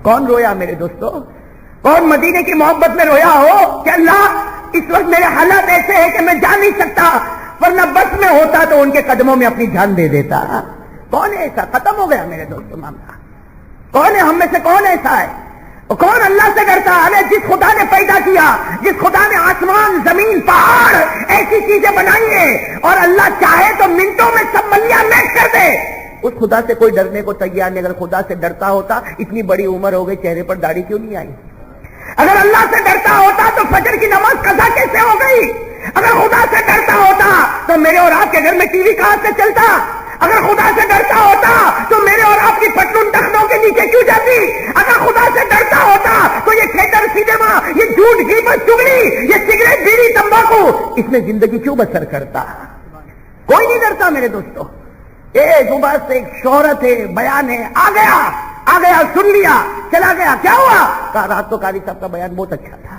کون رویا میرے دوستو؟ کون مدینے کی محبت میں رویا ہو کہ اللہ اس وقت میرے حالات ایسے ہیں کہ میں جا نہیں سکتا، ورنہ بس میں ہوتا تو ان کے قدموں میں اپنی جان دے دیتا؟ کون ہے ایسا؟ ختم ہو گیا میرے دوستو معاملہ۔ کون ہے ہم میں سے کون ایسا ہے؟ کون اللہ سے ڈرتا؟ ہمیں جس خدا نے پیدا کیا، جس خدا نے آسمان، زمین، پہاڑ ایسی چیزیں بنائی ہیں، اور اللہ چاہے تو منٹوں میں سب ملیاں میچ کر دے، اس خدا سے کوئی ڈرنے کو تیار نہیں۔ اگر خدا سے ڈرتا ہوتا اتنی بڑی عمر ہو گئی، چہرے پر داڑھی کیوں نہیں آئی؟ اگر اللہ سے ڈرتا ہوتا تو فجر کی نماز قضا کیسے ہو گئی؟ اگر خدا سے ڈرتا ہوتا تو میرے اور آپ کے گھر میں ٹی وی کہاں سے چلتا؟ اگر خدا سے ڈرتا ہوتا تو میرے اور آپ کی پٹلون ٹخنوں کے نیچے کیوں جاتی؟ اگر خدا سے ڈرتا ہوتا تو یہ تھیٹر، سینما، یہ جھوٹ، غیبت، چغلی، یہ سگریٹ، بیڑی، تمباکو، اس میں زندگی کیوں بسر کرتا؟ کوئی نہیں ڈرتا میرے دوستو۔ ایک صبح سے ایک شہرت ہے، بیان ہے، آ گیا، سن لیا، چلا گیا، کیا ہوا؟ کہا رات تو قاری صاحب کا بیان بہت اچھا تھا۔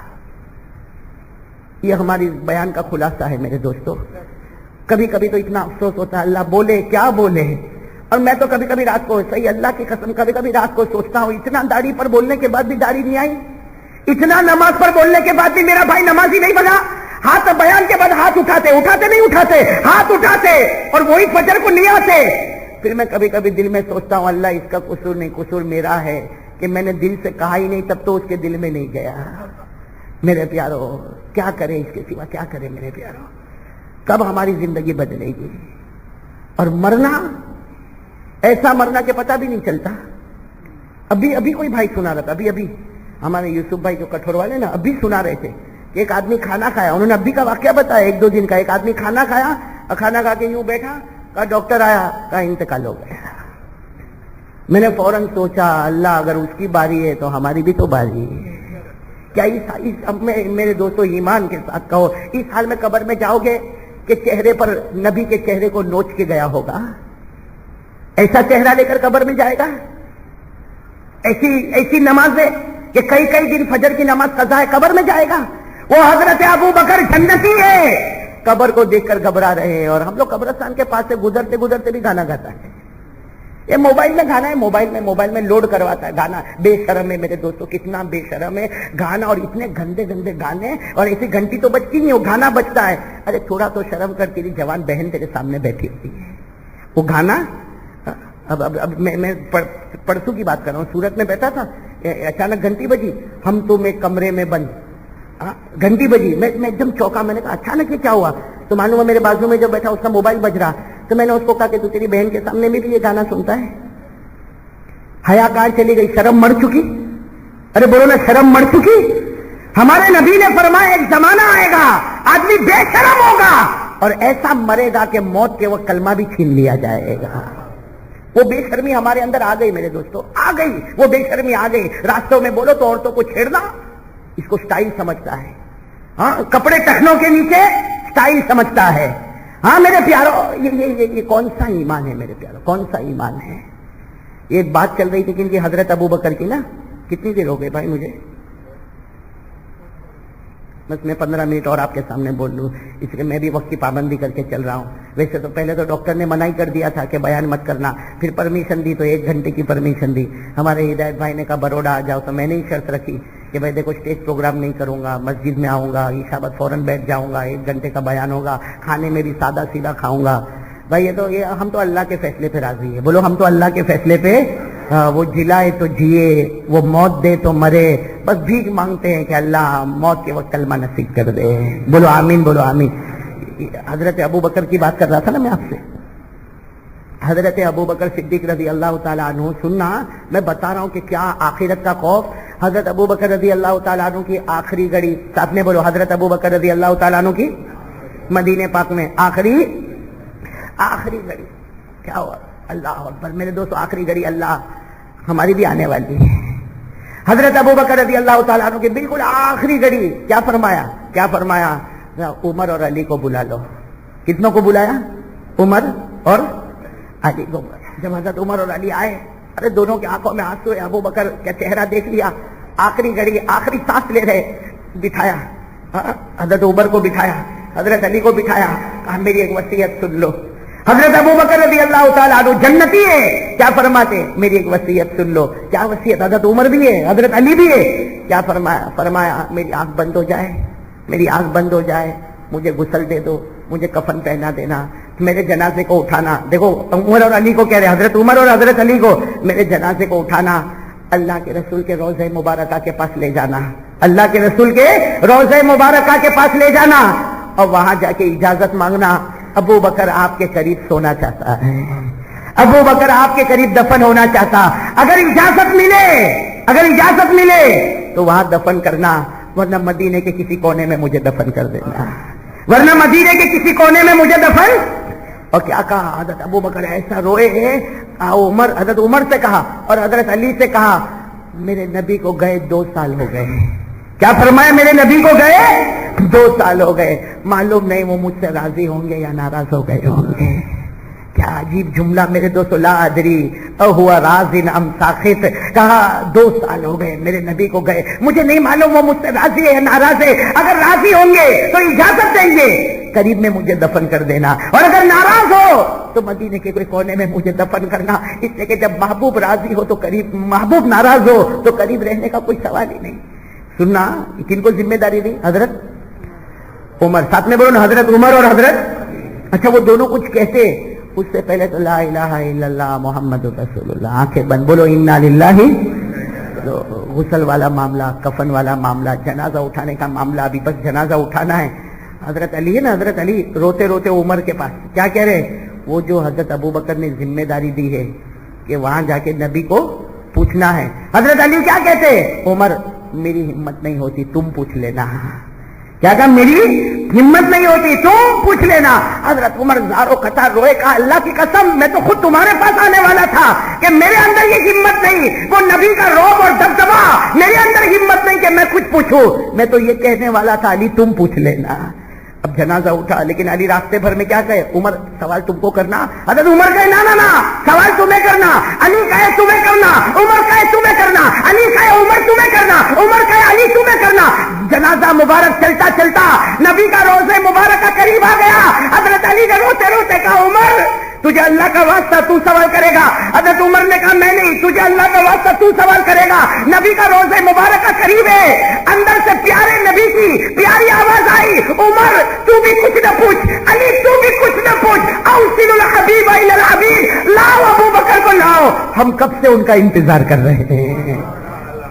یہ ہماری بیان کا خلاصہ ہے میرے دوستو۔ کبھی کبھی تو اتنا افسوس ہوتا ہے، اللہ بولے کیا بولے۔ اور میں تو کبھی کبھی رات کو، صحیح اللہ کی قسم، کبھی کبھی رات کو سوچتا ہوں، اتنا داڑھی پر بولنے کے بعد بھی داڑھی نہیں آئی، اتنا نماز پر بولنے کے بعد بھی میرا بھائی نمازی نہیں بنا۔ ہاتھ بیان کے بعد ہاتھ اٹھاتے ہاتھ اٹھاتے اور وہی فجر کو نہیں آتے۔ پھر میں کبھی کبھی دل میں سوچتا ہوں، اللہ اس کا قصور نہیں، قصور میرا ہے کہ میں نے دل سے کہا ہی نہیں، تب تو اس کے دل میں نہیں گیا۔ میرے پیارو کیا کرے اس کے سوا، کیا کرے میرے پیارو؟ کب ہماری زندگی بدلے گی؟ اور مرنا، ایسا مرنا کہ پتہ بھی نہیں چلتا۔ ابھی کوئی بھائی سنا رہا تھا، ابھی ہمارے یوسف بھائی جو کٹھور والے نا، ابھی سنا رہے تھے کہ ایک آدمی کھانا کھایا، انہوں نے ابھی کا واقعہ بتایا، 1-2 دن کا۔ ایک آدمی کھانا کھایا اور کھانا کھا کے یوں بیٹھا، کہا ڈاکٹر آیا، کہا انتقال ہو گیا۔ میں نے فوراً سوچا، اللہ اگر اس کی باری ہے تو ہماری بھی تو باری ہے۔ کیا میرے دوستو ایمان کے ساتھ کہو، اس حال میں قبر میں جاؤ گے کہ چہرے پر نبی کے چہرے کو نوچ کے گیا ہوگا؟ ایسا چہرہ لے کر قبر میں جائے گا؟ ایسی نماز ہے کہ کئی دن فجر کی نماز قضا ہے، قبر میں جائے گا؟ وہ حضرت ابو بکر جنتی ہے، قبر کو دیکھ کر گھبرا رہے ہیں، اور ہم لوگ قبرستان کے پاس سے گزرتے بھی گانا گاتا ہے۔ یہ موبائل میں گانا ہے، موبائل میں لوڈ کرواتا ہے گانا۔ بے شرم ہے میرے دوستو، کتنا بے شرم ہے گانا، اور اتنے گندے گانے، اور ایسی گھنٹی تو بجتی نہیں، وہ گانا بجتا ہے۔ ارے تھوڑا تو شرم کر، تیری جوان بہن تیرے سامنے بیٹھی ہوتی ہے، وہ گانا۔ اب میں پرسوں کی بات کر رہا ہوں، سورت میں بیٹھا تھا، اچانک گھنٹی بجی، ہم تم ایک کمرے میں بند، گھنٹی بجی، میں ایک دم چوکا۔ میں نے کہا اچانک یہ کیا ہوا؟ تو معلوم ہے میرے بازو میں جو بیٹھا اس کا موبائل بج رہا، تو میں نے اس کو کہا کہ تو تیری بہن کے سامنے میں بھی یہ گانا سنتا ہے؟ حیا کہاں چلی گئی؟ شرم مر چکی؟ ارے بولو نا، شرم مر چکی؟ ہمارے نبی نے فرمایا ایک زمانہ آئے گا آدمی بے شرم ہوگا، اور ایسا مرے گا کہ موت کے وقت کلمہ بھی چھین لیا جائے گا۔ وہ بے شرمی ہمارے اندر آ گئی میرے دوستو، آ گئی، وہ بے شرمی آ گئی۔ راستوں میں بولو تو عورتوں کو چھیڑنا، اس کو سٹائل سمجھتا ہے۔ ہاں، کپڑے ٹخنوں کے نیچے سٹائل سمجھتا ہے۔ ہاں میرے پیارو، یہ کون سا ایمان ہے میرے پیارو، کون سا ایمان ہے؟ یہ بات چل رہی تھی کہ حضرت ابو بکر کی نا، کتنی دیر ہو گئی بھائی مجھے؟ بس میں 15 منٹ اور آپ کے سامنے بول لوں، اس لیے میں بھی وقت کی پابندی کر کے چل رہا ہوں۔ ویسے تو پہلے تو ڈاکٹر نے منع ہی کر دیا تھا کہ بیان مت کرنا، پھر پرمیشن دی تو 1 گھنٹے کی پرمیشن دی۔ ہمارے ہدایت بھائی نے کہا بروڈا آ جاؤ، تو میں نے ہی شرط رکھی کہ بھائی دیکھو اسٹیج پروگرام نہیں کروں گا، مسجد میں آؤں گا، عشاء بعد فوراً بیٹھ جاؤں گا، 1 گھنٹے کا بیان ہوگا، کھانے میں بھی سادہ سیدھا کھاؤں گا۔ بھائی یہ ہم تو اللہ کے فیصلے پہ راضی ہے، بولو ہم تو اللہ کے فیصلے پہ، وہ جلائے تو جیے، وہ موت دے تو مرے، بس بھیک مانگتے ہیں کہ اللہ موت کے وقت کلمہ نصیب کر دے، بولو آمین، بولو آمین۔ حضرت ابو بکر کی بات کر رہا تھا نا میں آپ سے، حضرت ابو بکر صدیق رضی اللہ تعالیٰ عنہ، سننا میں بتا رہا ہوں کہ کیا آخرت کا خوف۔ حضرت ابو بکر رضی اللہ تعالیٰ عنہ کی آخری گھڑی، ساتھ میں بولو حضرت ابو بکر رضی اللہ تعالیٰ عنہ کی مدینہ پاک میں آخری گھڑی، کیا ہوا؟ اللہ اکبر میرے دوستو، آخری گھڑی اللہ ہماری بھی آنے والی ہے۔ حضرت ابو بکر رضی اللہ تعالیٰ عنہ کی بالکل آخری گھڑی، کیا فرمایا؟ عمر اور علی کو بلا لو۔ کتنوں کو بلایا؟ عمر اور علی کو۔ جب حضرت عمر اور علی آئے، ارے دونوں کی آنکھوں میں آنسو ہے، ابو بکر کا چہرہ دیکھ لیا، آخری گھڑی، آخری سانس لے رہے، بٹھایا حضرت عمر کو، بٹھایا حضرت علی کو، بٹھایا، کہا میری ایک وصیت سن لو۔ حضرت ابو بکر رضی اللہ تعالیٰ عنہ جنتی ہے، کیا فرماتے؟ میری ایک وصیت سن لو. کیا وصیت؟ حضرت عمر بھی ہے، حضرت علی بھی ہے. کیا فرمایا میری آنکھ بند ہو جائے، میری آنکھ بند ہو جائے، مجھے غسل دے دو، مجھے کفن پہنا دینا، میرے جنازے کو اٹھانا. دیکھو عمر اور علی کو کہہ رہے، حضرت عمر اور حضرت علی کو، میرے جنازے کو اٹھانا، اللہ کے رسول کے روضہ مبارکہ کے پاس لے جانا، اللہ کے رسول کے روضہ مبارکہ کے پاس لے جانا، اور وہاں جا کے اجازت مانگنا. ابو بکر آپ کے قریب سونا چاہتا ہے، ابو بکر آپ کے قریب دفن ہونا چاہتا. اگر اجازت ملے تو وہاں دفن کرنا، ورنہ مدینے کے کسی کونے میں مجھے دفن کر دینا، ورنہ مدینے کے کسی کونے میں مجھے دفن. اور کیا کہا حضرت ابو بکر؟ ایسا روئے حضرت عمر سے کہا اور حضرت علی سے کہا، میرے نبی کو گئے 2 سال ہو گئے. کیا فرمایا؟ میرے نبی کو گئے 2 سال ہو گئے، معلوم نہیں وہ مجھ سے راضی ہوں گے یا ناراض ہو گئے ہوں گے. کیا عجیب جملہ میرے دوستو، لا ادری اہو راض ام ساخط. کہا 2 سال ہو گئے میرے نبی کو گئے، مجھے نہیں معلوم وہ مجھ سے راضی ہے یا ناراض ہے. اگر راضی ہوں گے تو اجازت دیں گے، قریب میں مجھے دفن کر دینا، اور اگر ناراض ہو تو مدینے کے کوئی کونے میں مجھے دفن کرنا. اس لیے کہ جب محبوب راضی ہو تو قریب، محبوب ناراض ہو تو قریب رہنے کا کوئی سوال ہی نہیں. سننا کن کو ذمہ داری دی؟ حضرت عمر. ساتھ میں بولو نا، حضرت عمر اور حضرت. اچھا وہ دونوں کچھ کہتے، اس سے پہلے تو لا الہ الا اللہ محمد رسول اللہ. آنکھیں بند، بولو انا للہ. غسل والا معاملہ، کفن والا معاملہ، جنازہ اٹھانے کا معاملہ، ابھی بس جنازہ اٹھانا ہے. حضرت علی ہے نا، حضرت علی روتے روتے عمر کے پاس کیا کہہ رہے؟ وہ جو حضرت ابو بکر نے ذمہ داری دی ہے کہ وہاں جا کے نبی کو پوچھنا ہے. حضرت علی کیا کہتے؟ عمر میری ہمت نہیں ہوتی، تم پوچھ لینا. کیا کہا؟ میری ہمت نہیں ہوتی، تم پوچھ لینا. حضرت عمر زارو قطار روئے، کہا اللہ کی قسم میں تو خود تمہارے پاس آنے والا تھا کہ میرے اندر یہ ہمت نہیں، وہ نبی کا رعب اور دبدبا، میرے اندر ہمت نہیں کہ میں کچھ پوچھوں. میں تو یہ کہنے والا تھا علی تم پوچھ لینا. اب جنازہ اٹھا، لیکن علی راستے بھر میں کیا کہے؟ عمر سوال تم کو کرنا. حضرت عمر کہے نا سوال تمہیں کرنا. علی کہے تمہیں کرنا، عمر کہے تمہیں کرنا، علی کہے عمر تمہیں کرنا، عمر کہے علی تمہیں کرنا. جنازہ مبارک چلتا چلتا نبی کا روضہ مبارکہ قریب آ گیا. حضرت علی نے روتے روتے کہا عمر تجھے اللہ کا واسطہ تو سوال کرے گا. حضرت عمر نے کہا میں نہیں، تجھے اللہ کا واسطہ تو سوال کرے گا. نبی کا روضہ مبارکہ قریب ہے. اندر سے پیارے نبی کی پیاری آواز آئی، عمر تو بھی کچھ نہ پوچھ، علی تو بھی کچھ نہ پوچھ، اوصل الحبیب الی الحبیب، لاؤ ابو بکر کو لاؤ، ہم کب سے ان کا انتظار کر رہے ہیں.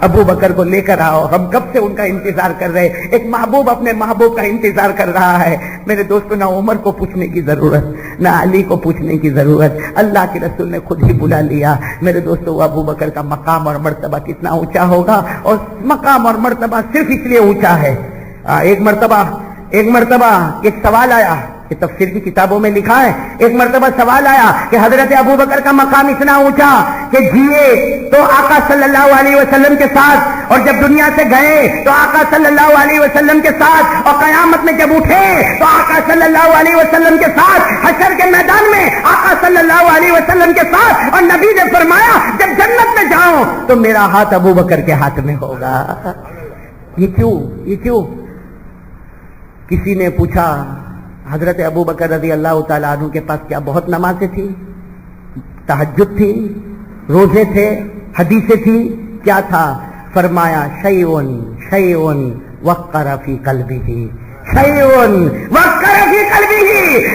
ابو بکر کو لے کر آؤ، ہم کب سے ان کا انتظار کر رہے. ایک محبوب اپنے محبوب کا انتظار کر رہا ہے. میرے دوستو نہ عمر کو پوچھنے کی ضرورت، نہ علی کو پوچھنے کی ضرورت، اللہ کے رسول نے خود ہی بلا لیا. میرے دوستو ابو بکر کا مقام اور مرتبہ کتنا اونچا ہوگا، اور مقام اور مرتبہ صرف اس لیے اونچا ہے. ایک مرتبہ ایک سوال آیا کہ تفسیر کی کتابوں میں لکھا ہے، ایک مرتبہ سوال آیا کہ حضرت ابو بکر کا مقام اتنا اونچا کہ جیے تو آقا صلی اللہ علیہ وسلم کے ساتھ، اور جب دنیا سے گئے تو آقا صلی اللہ علیہ وسلم کے ساتھ، اور قیامت میں جب اٹھے تو آقا صلی اللہ علیہ وسلم کے ساتھ، حشر کے میدان میں آقا صلی اللہ علیہ وسلم کے ساتھ. اور نبی نے فرمایا جب جنت میں جاؤں تو میرا ہاتھ ابو بکر کے ہاتھ میں ہوگا. یہ کیوں؟ کسی نے پوچھا حضرت ابو بکر رضی اللہ تعالیٰ عنہ کے پاس کیا بہت نمازیں تھی، تہجد تھی، روزے تھے، حدیثیں تھی، کیا تھا؟ فرمایا شیئن وقر فی قلبہ، شیئن وقر فی قلبہ.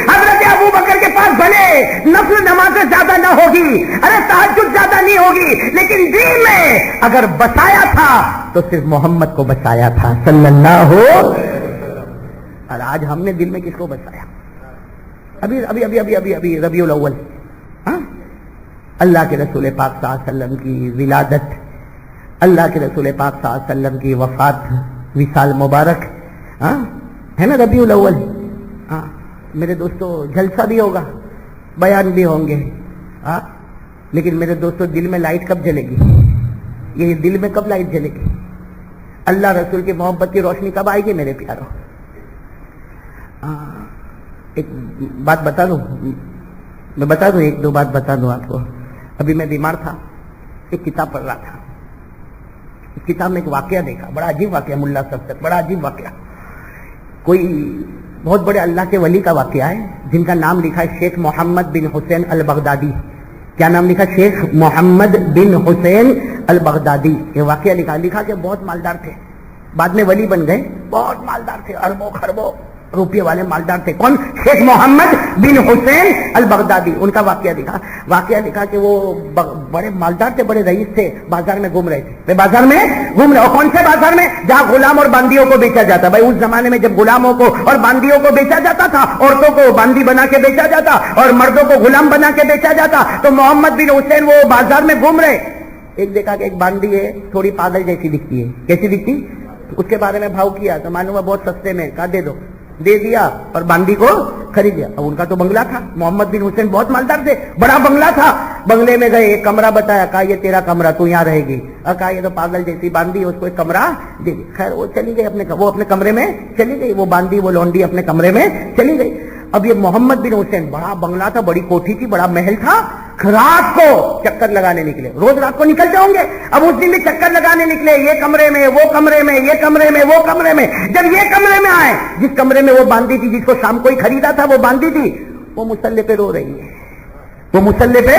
حضرت ابو بکر کے پاس بھلے نفل نمازیں زیادہ نہ ہوگی، ارے تہجد زیادہ نہیں ہوگی، لیکن دل میں اگر بسایا تھا تو صرف محمد کو بسایا تھا صلی اللہ علیہ. اور آج ہم نے دل میں کس کو بسایا؟ ابھی ربیع الاول، اللہ کے رسول پاک صلی اللہ علیہ وسلم کی ولادت، اللہ کے رسول پاک صلی اللہ علیہ وسلم کی وفات، وصال مبارک ہے نا ربیع الاول. میرے دوستو جلسہ بھی ہوگا، بیان بھی ہوں گے، لیکن میرے دوستو دل میں لائٹ کب جلے گی؟ یہ دل میں کب لائٹ جلے گی؟ اللہ رسول کی محبت کی روشنی کب آئے گی میرے پیاروں؟ ایک بات بتا دوں، ایک دو بات بتا دوں آپ کو. ابھی میں بیمار تھا، ایک کتاب پڑھ رہا تھا، کتاب میں ایک واقعہ دیکھا، بڑا عجیب واقعہ، ملا صاحب تک بڑا عجیب واقعہ. کوئی بہت بڑے اللہ کے ولی کا واقعہ ہے جن کا نام لکھا ہے شیخ محمد بن حسین البغدادی. کیا نام لکھا؟ شیخ محمد بن حسین البغدادی. یہ واقعہ لکھا کہ بہت مالدار تھے, بعد میں ولی بن گئے, بہت مالدار تھے, اربوں خربوں روپے والے مالدار تھے. کون؟ شیخ محمد بن حسین البغدادی. ان کا واقعہ لکھا کہ وہ بڑے مالدار تھے, بڑے رئیس تھے, بازار میں گھوم رہے تھے. بازار میں گھوم رہے, اور کون سے بازار میں؟ جہاں غلام اور باندیوں کو بیچا جاتا. بھائی اس زمانے میں جب غلاموں کو اور باندیوں کو بیچا جاتا تھا, عورتوں کو باندی بنا کے بیچا جاتا اور مردوں کو غلام بنا کے بیچا جاتا, تو محمد بن حسین وہ بازار میں گھوم رہے. ایک دیکھا کہ ایک باندی ہے, تھوڑی پاگل جیسی دکھتی ہے. کیسی دکھتی؟ اس کے بارے میں بھاؤ کیا تو معلوم ہے بہت سستے میں, کہا دے دو, دے دیا اور باندی کو خرید لیا. اب ان کا تو بنگلہ تھا, محمد بن حسین بہت مالدار تھے, بڑا بنگلہ تھا. بنگلے میں گئے, ایک کمرہ بتایا, کہا یہ تیرا کمرہ, تو یہاں رہے گی. اور کہا یہ تو پاگل جیسی باندی ہے, اس کو ایک کمرہ دے دی. خیر وہ چلی گئی, وہ اپنے کمرے میں چلی گئی, وہ باندی وہ لونڈی اپنے کمرے میں چلی گئی. اب یہ محمد بن حسین, بڑا بنگلہ تھا, بڑی کوٹھی تھی, بڑا محل تھا, رات کو چکر لگانے نکلے. روز رات کو نکلتے ہوں گے, اب اس دن بھی چکر لگانے نکلے, یہ کمرے میں, وہ کمرے میں, یہ کمرے میں, وہ کمرے میں. جب یہ کمرے میں آئے, جس کمرے میں وہ باندی تھی, جس کو شام کو ہی خریدا تھا وہ باندی تھی, وہ مصلے پہ رو رہی ہے. وہ مصلے پہ,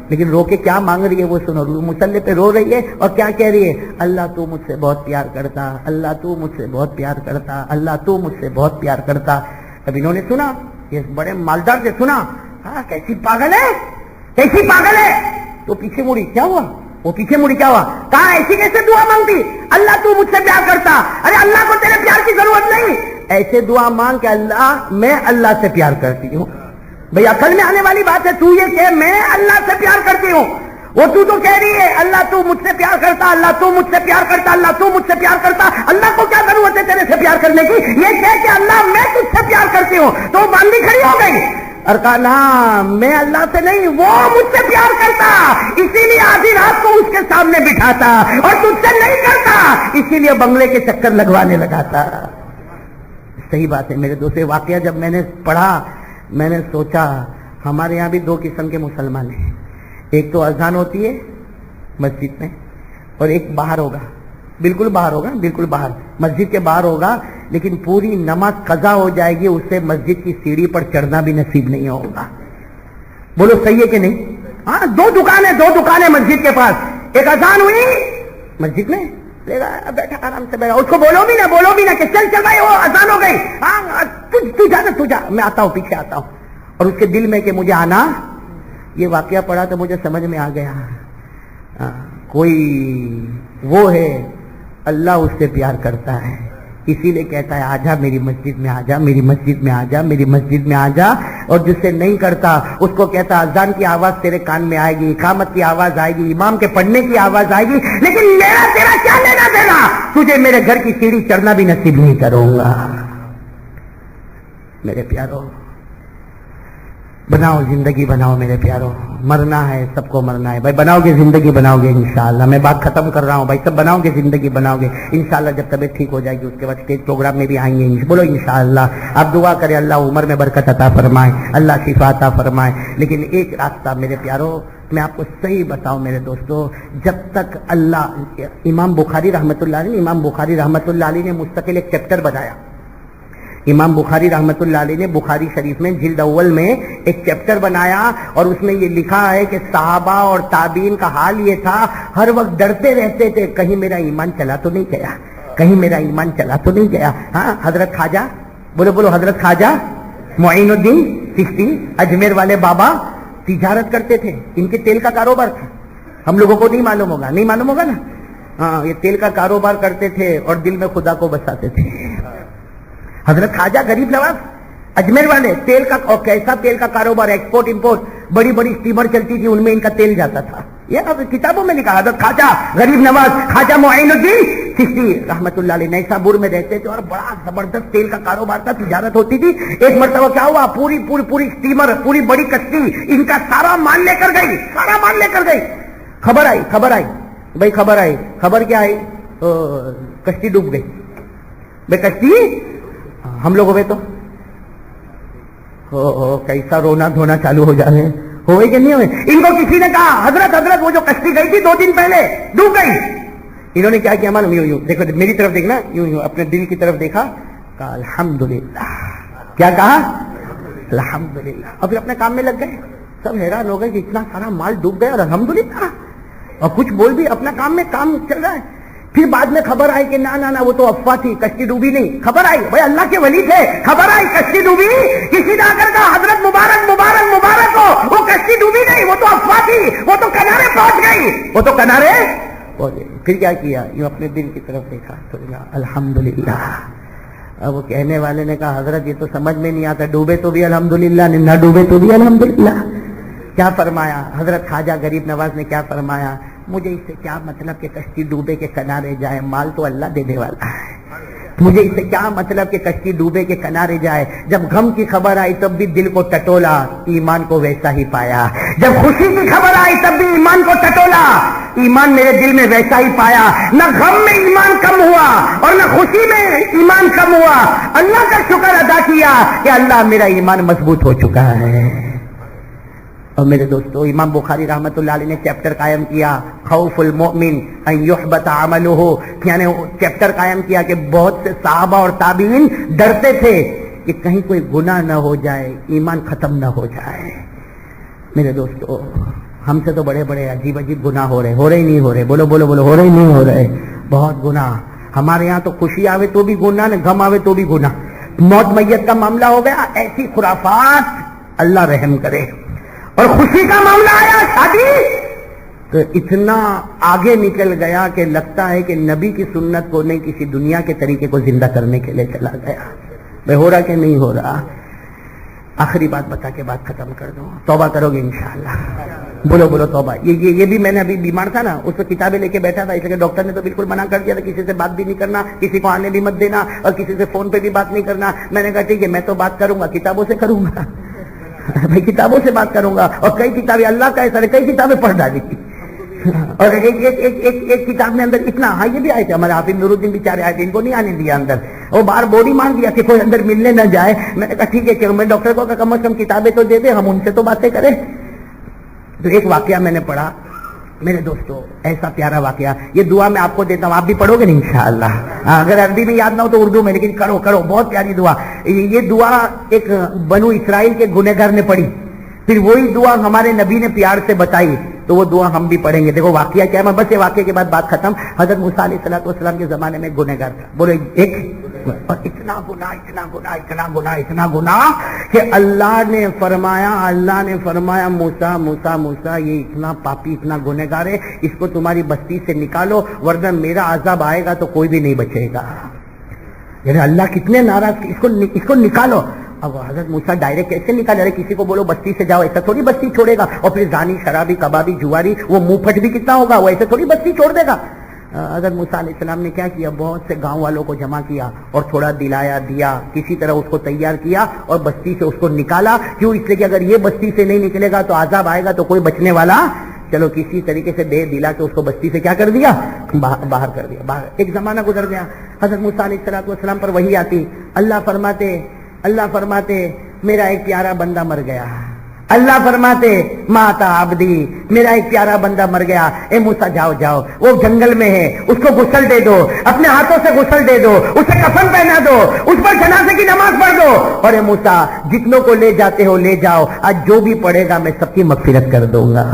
لیکن رو کے کیا مانگ رہی ہے وہ سنو. مصلے پہ رو رہی ہے اور کیا کہہ رہی ہے؟ اللہ تو مجھ سے بہت پیار کرتا, اللہ تو مجھ سے بہت پیار کرتا, اللہ تو مجھ سے بہت پیار کرتا. اب انہوں نے سنا, یہ بڑے مالدار سے سنا, ہاں کیسی پاگل ہے, کیسی پاگل ہے. تو پیچھے مڑی, کیا ہوا؟ وہ پیچھے مڑی, کیا ہوا؟ کہا ایسی کیسے دعا مانگتی, اللہ تو مجھ سے پیار کرتا. ارے اللہ کو تیرے پیار کی ضرورت نہیں, ایسے دعا مانگ کہ اللہ میں اللہ سے پیار کرتی ہوں. بھئی عقل میں آنے والی بات ہے. تو یہ کہ میں اللہ سے پیار کرتی ہوں, وہ تو کہہ رہی ہے اللہ تو مجھ سے پیار کرتا, اللہ تو مجھ سے پیار کرتا, اللہ تو مجھ سے پیار کرتا. اللہ کو کیا ضرورت ہے تیرے سے پیار کرنے کی؟ یہ کہہ کہ اللہ میں تجھ سے پیار کرتی ہوں. تو باندھی کھڑی ہو گئی اور کہا نا, میں اللہ سے نہیں, وہ مجھ سے پیار کرتا, اسی لیے آدھی رات کو اس کے سامنے بٹھاتا, اور تجھ سے نہیں کرتا, اسی لیے بنگلے کے چکر لگوانے لگاتا. صحیح بات ہے میرے دوست. واقعہ جب میں نے پڑھا, میں نے سوچا ہمارے یہاں بھی دو قسم کے مسلمان ہیں. ایک تو اذان ہوتی ہے مسجد میں, اور ایک باہر ہوگا, بالکل باہر ہوگا, بالکل باہر, مسجد کے باہر ہوگا, لیکن پوری نماز قضا ہو جائے گی, اسے مسجد کی سیڑھی پر چڑھنا بھی نصیب نہیں ہوگا. بولو صحیح ہے کہ نہیں؟ ہاں, دو دکانیں مسجد کے پاس. ایک اذان ہوئی مسجد میں, بیٹھا آرام سے بیٹھا, اس کو بولو بھی نہ کہ چل بھائی وہ اذان ہو گئی, ہاں تو جا, میں آتا ہوں, پیچھے آتا ہوں. اور اس کے دل میں کہ مجھے آنا. یہ واقعہ پڑھا تو مجھے سمجھ میں آ گیا, کوئی وہ ہے اللہ اس سے پیار کرتا ہے, اسی لیے کہتا ہے آجا میری مسجد میں, آجا میری مسجد میں, آجا میری مسجد میں آجا. اور جس سے نہیں کرتا اس کو کہتا اذان کی آواز تیرے کان میں آئے گی, اقامت کی آواز آئے گی, امام کے پڑھنے کی آواز آئے گی, لیکن میرا تیرا کیا لینا دینا, تجھے میرے گھر کی سیڑھی چڑھنا بھی نصیب نہیں کروں گا. میرے پیارو, بناؤ زندگی, بناؤ میرے پیارو. مرنا ہے, سب کو مرنا ہے بھائی. بناؤ گے زندگی, بناؤ گے انشاءاللہ. میں بات ختم کر رہا ہوں بھائی, سب بناؤ گے زندگی, بناؤ گے انشاءاللہ. جب طبیعت ٹھیک ہو جائے گی اس کے بعد اسٹیج پروگرام میں بھی آئیں گے, بولو انشاءاللہ. آپ دعا کریں اللہ عمر میں برکت عطا فرمائے, اللہ شفا عطا فرمائے. لیکن ایک راستہ میرے پیارو, میں آپ کو صحیح بتاؤں میرے دوستو, جب تک اللہ, امام بخاری رحمۃ اللہ علیہ نے مستقل ایک چیپٹر بتایا. امام بخاری رحمت اللہ علیہ نے بخاری شریف میں جلد اول میں ایک چیپٹر بنایا, اور اس میں یہ لکھا ہے کہ صحابہ اور تابعین کا حال یہ تھا, ہر وقت ڈرتے رہتے تھے کہیں میرا ایمان چلا تو نہیں گیا, کہیں میرا ایمان چلا تو نہیں گیا. ہاں, حضرت خواجہ, بولو حضرت خواجہ معین الدین چشتی اجمیر والے بابا تجارت کرتے تھے, ان کے تیل کا کاروبار تھا. ہم لوگوں کو نہیں معلوم ہوگا نا. ہاں, یہ تیل کا کاروبار کرتے تھے اور دل میں خدا کو بساتے تھے. حضرت خواجہ غریب نواز اجمیر والے, تیل کا, اور کیسا تیل کا کاروبار, ایکسپورٹ امپورٹ, بڑی بڑی اسٹیمر چلتی تھی, ان میں ان کا تیل جاتا تھا. یہ کتابوں میں لکھا, حضرت خواجہ غریب نواز خواجہ معین الدین چشتی رحمت اللہ علیہ نیسابور میں رہتے تھے, اور بڑا زبردست تیل کا کاروبار تھا, تجارت ہوتی تھی. ایک مرتبہ کیا ہوا, پوری اسٹیمر, پوری بڑی کشتی ان کا سارا مال لے کر گئی. خبر آئی بھائی, خبر کیا آئی, کشتی ڈوب گئی. بھائی کشتی ہم لوگ ہوئے تو کیسا رونا دھونا چالو ہو جائے, ہوئے کہ نہیں ہوئے. ان کو کسی نے کہا حضرت وہ جو کشتی گئی تھی 2 دن پہلے ڈوب گئی. انہوں نے کیا کیا معلوم, یوں دیکھو, میری طرف دیکھنا, یوں اپنے دل کی طرف دیکھا, کہا الحمدللہ کیا کہا؟ الحمدللہ. اور پھر اپنے کام میں لگ گئے. سب حیران ہو گئے کہ اتنا سارا مال ڈوب گیا اور الحمدللہ. اور کچھ بول بھی اپنا کام میں کام چل رہا ہے. پھر بعد میں خبر آئی کہ نہ وہ تو افواہ تھی, کشتی ڈوبی نہیں. خبر آئی, بھائی اللہ کے ولی تھے, خبر آئی کشتی ڈوبی. کسی نے آ کر کہا حضرت مبارک مبارک مبارک ہو, وہ کشتی ڈوبی نہیں, وہ تو افواہ تھی, وہ تو کنارے پہنچ گئی, وہ تو کنارے پہنچ گئی. پھر کیا کیا؟ یوں اپنے دل کی طرف دیکھا تو الحمدللہ. اب وہ کہنے والے نے کہا حضرت یہ تو سمجھ میں نہیں آتا, ڈوبے تو بھی الحمدللہ, نہ ڈوبے تو بھی الحمدللہ. کیا فرمایا حضرت خواجہ غریب نواز نے؟ کیا فرمایا؟ مجھے اس سے کیا مطلب کہ کشتی ڈوبے کے کنارے جائے, مال تو اللہ دینے والا ہے. مجھے اس سے کیا مطلب کہ کشتی ڈوبے کے کنارے جائے. جب غم کی خبر آئی تب بھی دل کو ٹٹولا, ایمان کو ویسا ہی پایا. جب خوشی کی خبر آئی تب بھی ایمان کو ٹٹولا, ایمان میرے دل میں ویسا ہی پایا. نہ غم میں ایمان کم ہوا اور نہ خوشی میں ایمان کم ہوا. اللہ کا شکر ادا کیا کہ اللہ میرا ایمان مضبوط ہو چکا ہے. اور میرے دوستو, امام بخاری رحمت اللہ علیہ نے چیپٹر قائم کیا خوف المؤمن ان یحبط عملہ, یعنی چیپٹر قائم کیا کہ بہت سے صحابہ اور تابعین ڈرتے تھے کہ کہیں کوئی گناہ نہ ہو جائے, ایمان ختم نہ ہو جائے. میرے دوستو, ہم سے تو بڑے بڑے عجیب عجیب گناہ ہو رہے ہی نہیں ہو رہے. بولو بولو بولو, ہو رہے ہی نہیں ہو رہے, بہت گناہ. ہمارے یہاں تو خوشی آوے تو بھی گناہ, نہ غم آوے تو بھی گناہ. موت میت کا معاملہ ہو گیا, ایسی خرافات, اللہ رحم کرے. اور خوشی کا معاملہ آیا, شادی, تو اتنا آگے نکل گیا کہ لگتا ہے کہ نبی کی سنت کو نہیں, کسی دنیا کے طریقے کو زندہ کرنے کے لیے چلا گیا. بھائی ہو رہا کہ نہیں ہو رہا؟ آخری بات بتا کے بات ختم کر دو. توبہ کرو گے انشاءاللہ؟ بولو بولو توبہ. یہ بھی میں نے ابھی بیمار تھا نا, اس کو کتابیں لے کے بیٹھا تھا, اس لیے ڈاکٹر نے تو بالکل منع کر دیا تھا کسی سے بات بھی نہیں کرنا, کسی کو آنے بھی مت دینا, اور کسی سے فون پہ بھی بات نہیں کرنا. میں نے کہا ٹھیک ہے, میں تو بات کروں گا, کتابوں سے کروں گا. بھائی کتابوں سے بات کروں گا. اور کئی کتابیں اللہ کا ایسا, کئی کتابیں پڑھ ڈالی تھی. اور ایک کتاب میں اندر اتنا, ہاں یہ بھی آئے تھے ہمارے حافظ نور الدین بیچارے آئے تھے, ان کو نہیں آنے دیا اندر, وہ باہر بوری مار دیا کہ کوئی اندر ملنے نہ جائے. میں نے کہا ٹھیک ہے کہ میں ڈاکٹر کو کم از کم کتابیں تو دے دے, ہم ان سے تو باتیں کریں. تو ایک واقعہ میں نے پڑھا میرے دوستو, ایسا پیارا واقعہ. یہ دعا میں آپ کو دیتا ہوں, آپ بھی پڑھو گے نا انشاءاللہ. اگر عربی میں یاد نہ ہو تو اردو میں, لیکن کرو کرو, بہت پیاری دعا. یہ دعا ایک بنو اسرائیل کے گنہگار نے پڑھی, پھر وہی دعا ہمارے نبی نے پیار سے بتائی, تو وہ دعا ہم بھی پڑھیں گے. دیکھو واقعہ کیا ہے, میں بس یہ واقعے کے بعد بات ختم. حضرت موسیٰ علیہ الصلوۃ والسلام کے زمانے میں گنہگار تھا. بولو ایک, اور اتنا گناہ اتنا گناہ اتنا گناہ اتنا گناہ کہ اللہ نے فرمایا موسیٰ موسیٰ موسیٰ, یہ اتنا پاپی اتنا گنہگار ہے, اس کو تمہاری بستی سے نکالو, ورنہ میرا عذاب آئے گا تو کوئی بھی نہیں بچے گا. یعنی اللہ کتنے ناراض, اس کو نکالو. اب حضرت موسیٰ ڈائریکٹ کیسے نکال رہے, کسی کو بولو بستی سے جاؤ, ایسا تھوڑی بستی چھوڑے گا. اور پھر زانی شرابی کبابی جواری, وہ منہ پھٹ بھی کتنا ہوگا, وہ ایسے تھوڑی بستی چھوڑ دے گا. حضرت موسیٰ علیہ السلام نے کیا کیا, بہت سے گاؤں والوں کو جمع کیا اور تھوڑا دلایا دیا, کسی طرح اس کو تیار کیا اور بستی سے اس کو نکالا. کیوں؟ اس لیے کہ اگر یہ بستی سے نہیں نکلے گا تو عذاب آئے گا, تو کوئی بچنے والا. چلو کسی طریقے سے دے دلا کے اس کو بستی سے کیا کر دیا, باہر کر دیا. باہر ایک زمانہ گزر گیا, حضرت موسیٰ علیہ السلام پر وحی آتی, اللہ فرماتے میرا ایک پیارا بندہ مر گیا. اللہ فرماتے ماتا عبدی, میرا ایک پیارا بندہ مر گیا. اے موسیٰ جاؤ, وہ جنگل میں ہے, اس کو غسل دے دو, اپنے ہاتھوں سے غسل دے دو, اسے کفن پہنا دو, اس پر جنازے کی نماز پڑھ دو. اور اے موسیٰ جتنوں کو لے جاتے ہو لے جاؤ, آج جو بھی پڑھے گا میں سب کی مغفرت کر دوں گا.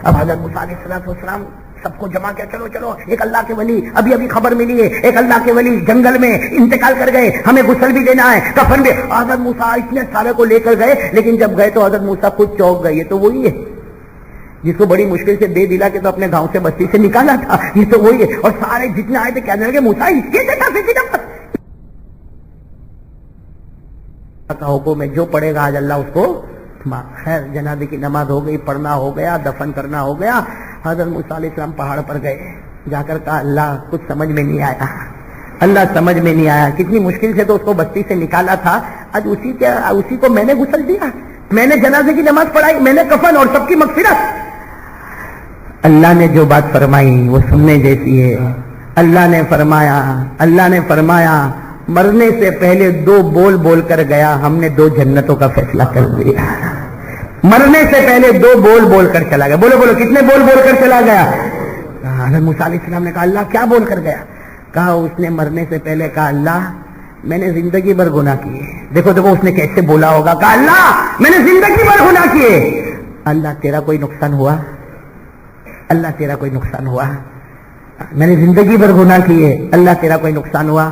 اب حضرت موسیٰ علیہ السلام سب کو جمع کیا, چلو ایک اللہ کے ولی, ابھی خبر ملی ہے, ایک اللہ کے ولی جنگل میں انتقال کر گئے, ہمیں غسل بھی دینا ہے, کفن بھی. حضرت موسیٰ اتنے سارے کو لے کر گئے, لیکن جب گئے تو حضرت موسیٰ خود چوک گئے. یہ تو وہی ہے جس کو بڑی مشکل سے دے دلا کے تو اپنے گاؤں سے بستی سے نکالا تھا, یہ تو وہی ہے. اور سارے جتنے آئے تھے کہنے لگے موسیٰ اس کے کا حکم ہے, جو پڑھے گا آج اللہ اس کو. خیر جنازے کی نماز ہو گئی, پڑھنا ہو گیا, دفن کرنا ہو گیا. حضرت موسیٰ علیہ السلام پہاڑ پر گئے, جا کر کہا اللہ کچھ سمجھ میں نہیں آیا, اللہ سمجھ میں نہیں آیا, کتنی مشکل سے تو اس کو بستی سے نکالا تھا, آج اسی کو میں نے غسل دیا, میں نے جنازے کی نماز پڑھائی, میں نے کفن اور سب کی مغفرت. اللہ نے جو بات فرمائی وہ سننے جیسی ہے. اللہ نے فرمایا مرنے سے پہلے 2 بول کر گیا, ہم نے 2 جنتوں کا فیصلہ کر دیا. مرنے سے پہلے 2 بول کر چلا گیا. بولو کتنے بول کر چلا گیا. حضرت موسیٰ علیہ السلام نے کہا اللہ کیا بول کر گیا. کہا اس نے مرنے سے پہلے کہا اللہ میں نے زندگی بھر گناہ کیے. دیکھو دیکھو اس نے کیسے بولا ہوگا کہ اللہ میں نے زندگی بھر گناہ کیے. اللہ تیرا کوئی نقصان ہوا؟ اللہ تیرا کوئی نقصان ہوا؟ میں نے زندگی بھر گناہ کیے, اللہ تیرا کوئی نقصان ہوا؟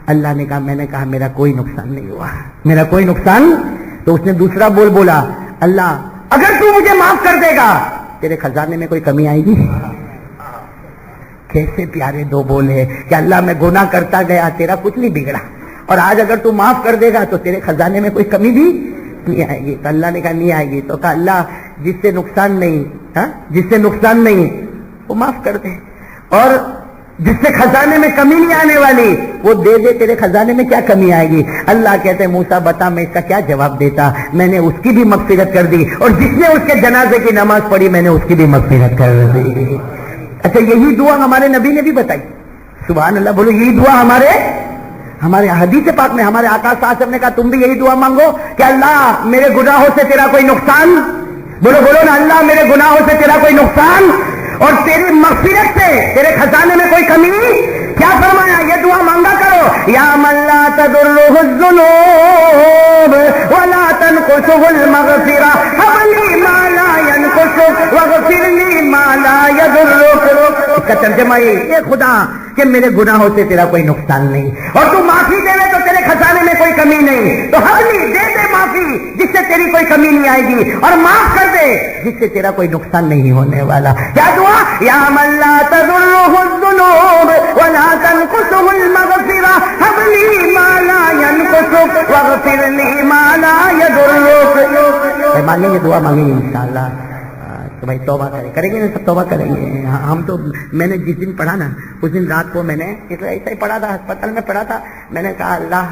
اللہ نے کہا, میں نے کہا میرا کوئی نقصان نہیں ہوا, میرا کوئی نقصان. تو اس نے دوسرا بولا اللہ اگر تو مجھے معاف کر دے گا تیرے خزانے میں کوئی کمی آئے گی؟ کیسے پیارے دو بولے کہ اللہ میں گناہ کرتا گیا تیرا کچھ نہیں بگڑا, اور آج اگر تو معاف کر دے گا تو تیرے خزانے میں کوئی کمی بھی نہیں آئے گی. تو اللہ نے کہا نہیں آئے گی. تو کہا اللہ جس سے نقصان نہیں, جس سے نقصان نہیں وہ معاف کر دے, اور جس سے خزانے میں کمی نہیں آنے والی وہ دے دے, تیرے خزانے میں کیا کمی آئے گی؟ اللہ کہتے ہیں موسیٰ بتا میں اس کا کیا جواب دیتا, میں نے اس کی بھی مغفرت کر دی, اور جس نے اس کے جنازے کی نماز پڑھی میں نے اس کی بھی مغفرت کر دی. اچھا یہی دعا ہمارے نبی نے بھی بتائی, سبحان اللہ بولو. یہی دعا ہمارے حدیث پاک میں ہمارے آقا صلی اللہ علیہ وسلم نے کہا تم بھی یہی دعا مانگو کہ اللہ میرے گناہوں سے تیرا کوئی نقصان, بولو نا اللہ میرے گناہوں سے تیرا کوئی نقصان اور تیری مغفرت سے تیرے خزانے میں کوئی کمی. کیا فرمایا؟ یہ دعا مانگا کرو, یا من لا تضرہ الذنوب ولا تنقصہ المغفرہ ہب لی ما لا ینقصک واغفر لی ما لا یضرک. اس کا ترجمہ یہ خدا کہ میرے گناہوں سے تیرا کوئی نقصان نہیں, اور تو معافی دے تو تیرے خزانے میں کوئی کمی نہیں, تو ہر لی دے دے معافی جس سے تیری کوئی کمی نہیں آئے گی, اور معاف کر دے جس سے تیرا کوئی نقصان نہیں ہونے والا. کیا دعا؟ یا من لا تضرہ الذنوب ولا تنقصہ المغفرہ ہب لی ما لا ینقصک واغفر لی ما لا یضرک. مانگیں گے, دعا مانگیں گے انشاءاللہ. تو بھائی توبہ کریں گے نا, سب توبہ کریں گے. ہم تو میں نے جس دن پڑھا نا اس دن رات کو میں نے ایسا ہی پڑھا تھا, ہسپتال میں پڑھا تھا. میں نے کہا اللہ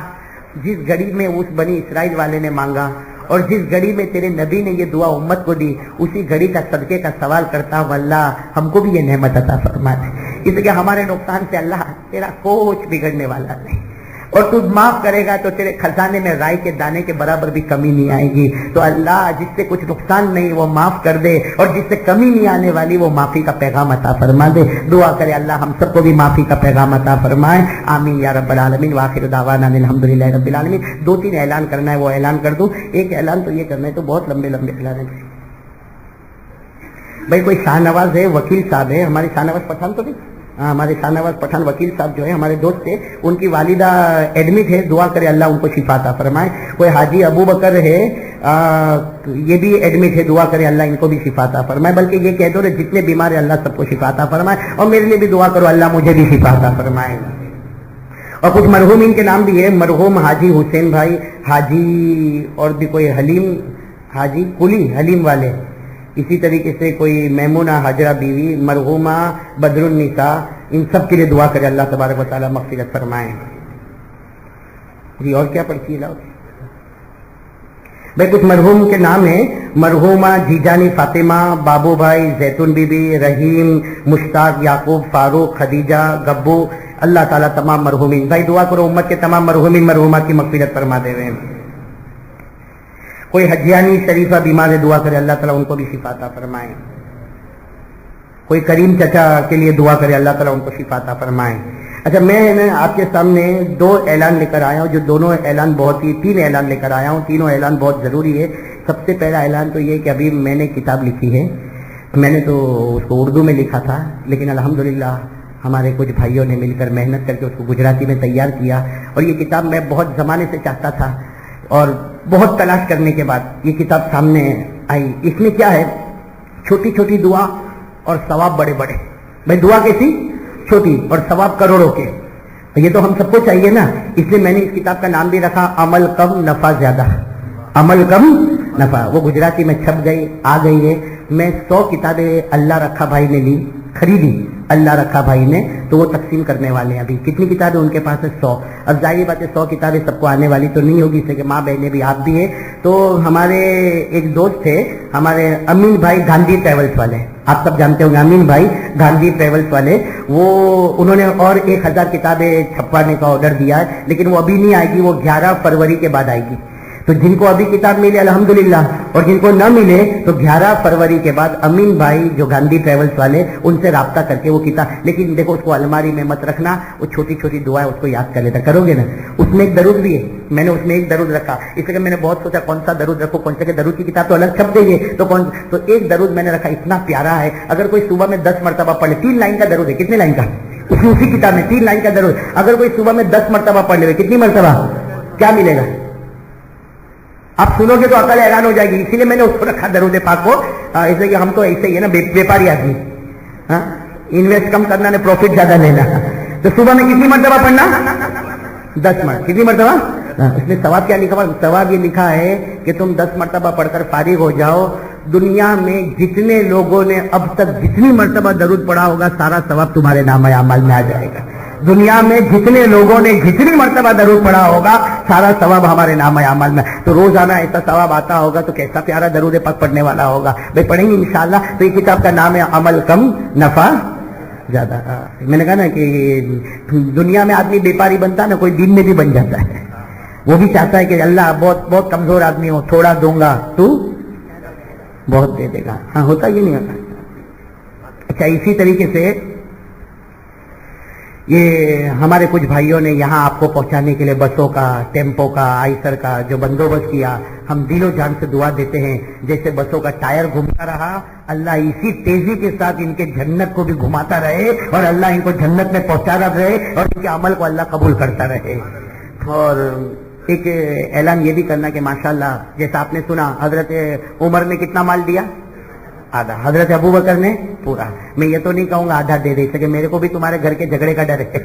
جس گھڑی میں اس بنی اسرائیل والے نے مانگا اور جس گھڑی میں تیرے نبی نے یہ دعا امت کو دی اسی گھڑی کا صدقے کا سوال کرتا ہوں اللہ ہم کو بھی یہ نعمت عطا فرما دے. اس لیے ہمارے نقصان سے اللہ تیرا کچھ بگڑنے والا نہیں, اور تو معاف کرے گا تو تیرے خزانے میں رائی کے دانے کے برابر بھی کمی نہیں آئے گی. تو اللہ جس سے کچھ نقصان نہیں وہ معاف کر دے, اور جس سے کمی نہیں آنے والی وہ معافی کا پیغام عطا فرما دے. دعا کرے اللہ ہم سب کو بھی معافی کا پیغام عطا فرمائے, آمین یا رب العالمین. وآخر دعوانا الحمدللہ رب العالمین. 2-3 اعلان کرنا ہے وہ اعلان کر دوں. ایک اعلان تو یہ کرنا ہے, تو بہت لمبے اعلان ہے بھائی. کوئی شاہ نواز ہے, وکیل صاحب ہے, ہمارے شاہ نواز پٹھان تو نہیں, ہمارے شاہ نواز پٹھان وکیل صاحب جو ہے ہمارے دوست تھے, ان کی والدہ ایڈمٹ ہے, دعا کرے اللہ ان کو شفا عطا فرمائے. کوئی حاجی ابو بکر ہے, یہ بھی ایڈمٹ ہے, دعا کرے اللہ ان کو بھی شفا عطا فرمائے. بلکہ یہ کہہ دو جتنے بیمار ہیں اللہ سب کو شفا عطا فرمائے, اور میرے لیے بھی دعا کرو اللہ مجھے بھی شفا عطا فرمائے. اور کچھ مرحومین کے نام بھی ہے, مرحوم حاجی حسین بھائی, حاجی اور بھی کوئی حلیم حاجی کلی حلیم والے, اسی طریقے سے کوئی میمونہ حاجرہ بیوی, مرحومہ بدر النساء, ان سب کے لیے دعا کرے اللہ تبارک و تعالیٰ مغفرت فرمائے. جی اور کیا پڑھتی ہے بھائی؟ کچھ مرحوم کے نام ہیں, مرحومہ جیجانی فاطمہ, بابو بھائی, زیتون بی بی, رحیم, مشتاق, یعقوب, فاروق, خدیجہ, گبو. اللہ تعالیٰ تمام مرحومین بھائی دعا کرو امت کے تمام مرحومین مرحومات کی مغفرت فرما دے رہے ہیں. کوئی حجیانی شریفہ بیمار ہے, دعا کرے اللہ تعالیٰ ان کو بھی شفا عطا فرمائے. کوئی کریم چچا کے لیے دعا کرے اللہ تعالیٰ ان کو شفا عطا فرمائے. اچھا میں آپ کے سامنے 2 اعلان لے کر آیا ہوں, جو دونوں اعلان بہت ہی 3 اعلان لے کر آیا ہوں, تینوں اعلان بہت ضروری ہے. سب سے پہلا اعلان تو یہ کہ ابھی میں نے کتاب لکھی ہے, میں نے تو اس کو اردو میں لکھا تھا, لیکن الحمدللہ ہمارے کچھ بھائیوں نے مل کر محنت کر کے اس کو گجراتی میں تیار کیا, اور یہ کتاب میں بہت زمانے سے چاہتا تھا, اور بہت تلاش کرنے کے بعد یہ کتاب سامنے آئی. اس میں کیا ہے, چھوٹی چھوٹی دعا اور ثواب بڑے بڑے. بھائی دعا کیسی چھوٹی اور ثواب کروڑوں کے, یہ تو ہم سب کو چاہیے نا. اس لیے میں نے اس کتاب کا نام بھی رکھا عمل کم نفع زیادہ, عمل کم نفع. وہ گجراتی میں چھپ گئی, آ گئی ہے. میں 100 کتابیں اللہ رکھا بھائی نے لی, خریدی اللہ رکھا بھائی نے, تو وہ تقسیم کرنے والے ہیں. ابھی کتنی کتابیں ان کے پاس ہے؟ 100. اب ظاہر بات ہے 100 کتابیں سب کو آنے والی تو نہیں ہوگی, اس سے کہ ماں بہنیں بھی آپ بھی ہیں. تو ہمارے ایک دوست تھے ہمارے امین بھائی گاندھی ٹریولز والے, آپ سب جانتے ہوں گے امین بھائی گاندھی ٹریولز والے, وہ انہوں نے اور 1000 کتابیں چھپوانے کا آرڈر دیا ہے, لیکن وہ ابھی نہیں آئے گی, وہ 11 فروری کے بعد آئے گی. تو جن کو ابھی کتاب ملی الحمدللہ، اور جن کو نہ ملے تو 11 فروری کے بعد امین بھائی جو گاندھی ٹریولز والے، ان سے رابطہ کر کے وہ کتاب، لیکن دیکھو اس کو الماری میں مت رکھنا، وہ چھوٹی چھوٹی دعائیں اس کو یاد کر لیتا کرو گے نا. اس میں ایک درود بھی ہے، میں نے اس میں ایک درود رکھا، اس لیے میں نے بہت سوچا کون سا درود رکھو، کون سے کہ درود کی کتاب تو الگ چھپ دیں گے تو ایک درود میں نے رکھا، اتنا پیارا ہے. اگر کوئی صبح میں 10 مرتبہ پڑھ لے، 3 لائن کا درود ہے، کتنے لائن کا؟ اسی کتاب میں 3 لائن کا درود، اگر کوئی صبح میں 10 مرتبہ پڑھ لے، کتنی مرتبہ کیا ملے گا؟ آپ سنو گے تو عقل حیران ہو جائے گی. اسی لیے میں نے اس کو رکھا درود پاک کو، اس لیے کہ ہم تو ایسے ہی ہے نا بیپاری آدمی، انویسٹ کم کرنا نے پروفٹ زیادہ لینا. تو صبح میں کتنی مرتبہ پڑھنا؟ 10 مرتبہ. کتنی مرتبہ؟ اس میں ثواب کیا لکھا ہوا؟ ثواب یہ لکھا ہے کہ تم 10 مرتبہ پڑھ کر فارغ ہو جاؤ، دنیا میں جتنے لوگوں نے اب تک جتنی مرتبہ درود پڑھا ہوگا سارا ثواب تمہارے نام اعمال میں آ جائے گا. دنیا میں جتنے لوگوں نے جتنی مرتبہ درود پڑھا ہوگا سارا ثواب ہمارے نام اعمال میں. تو روزانہ ایسا ثواب آتا ہوگا تو کیسا پیارا درود پاک پڑھنے والا ہوگا. بھائی پڑھیں گے انشاءاللہ. تو یہ کتاب کا نام ہے عمل کم نفع زیادہ. میں نے کہا نا کہ دنیا میں آدمی بیپاری بنتا ہے نا، کوئی دین میں بھی بن جاتا ہے. وہ بھی چاہتا ہے کہ اللہ بہت بہت کمزور آدمی ہو، تھوڑا دوں گا تو بہت دے دے گا. ہاں ہوتا یہ نہیں ہوتا. اچھا اسی طریقے سے یہ ہمارے کچھ بھائیوں نے یہاں آپ کو پہنچانے کے لیے بسوں کا، ٹیمپو کا، آئسر کا جو بندوبست کیا، ہم دل و جان سے دعا دیتے ہیں جیسے بسوں کا ٹائر گھومتا رہا، اللہ اسی تیزی کے ساتھ ان کے جنت کو بھی گھماتا رہے اور اللہ ان کو جنت میں پہنچاتا رہے اور ان کے عمل کو اللہ قبول کرتا رہے. اور ایک اعلان یہ بھی کرنا کہ ماشاءاللہ جیسا آپ نے سنا حضرت عمر نے کتنا مال دیا؟ آدھا. حضرت ابو بکر نے پورا. میں یہ تو نہیں کہوں گا آدھا دے دے، کہ میرے کو بھی تمہارے گھر کے جھگڑے کا ڈر ہے.